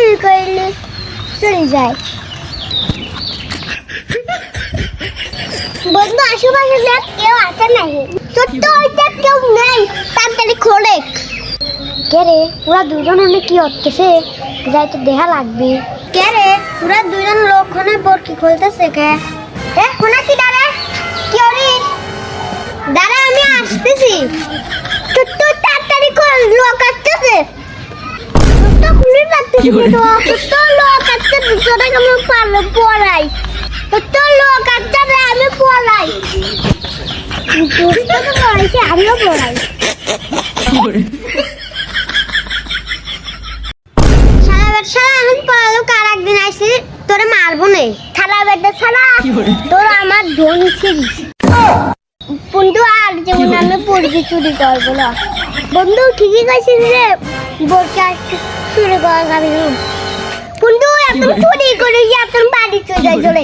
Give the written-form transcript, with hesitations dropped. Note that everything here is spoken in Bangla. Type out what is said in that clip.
চুরি করলে চলে যায়। বন্ধু আশেপাশে দেখ কেউ আছে নাকি? সত্য হইতে কেউ নেই, তাড়াতাড়ি খোলে। কে রে ওরা দুজন অনেক কি হচ্ছে? যাই তো দেখা লাগবে। কে রে ওরা দুজন লোকখানে বরকি খুলতেছে কে? কোনা কি দাঁড়া? কি হরিস? দাঁড়া আমি আসতেছি। সত্য তাড়াতাড়ি খোল, লোক আসতেছে। সত্য খুলে রাখতেছি তো। সত্য লোক আসছে পিছনে কেমন পারলো পড়াই। সত্য লোক আসছে আমি পড়াই। সত্য তো পড়াইছে আমিও পড়াই। এখন পড়ালো কার একদিন আসি তোরে মারবো নে খালা বেটা ছাড়া তোর আমার ধন ছিড়িস বন্ধু। আর যেমন আমি পড়বি চুরি করবো না বন্ধু। ঠিকই কইছিস রে, বলছে চুরি করা যাবে বন্ধু। এখন চুরি করে এখন বাড়ি চলে চলে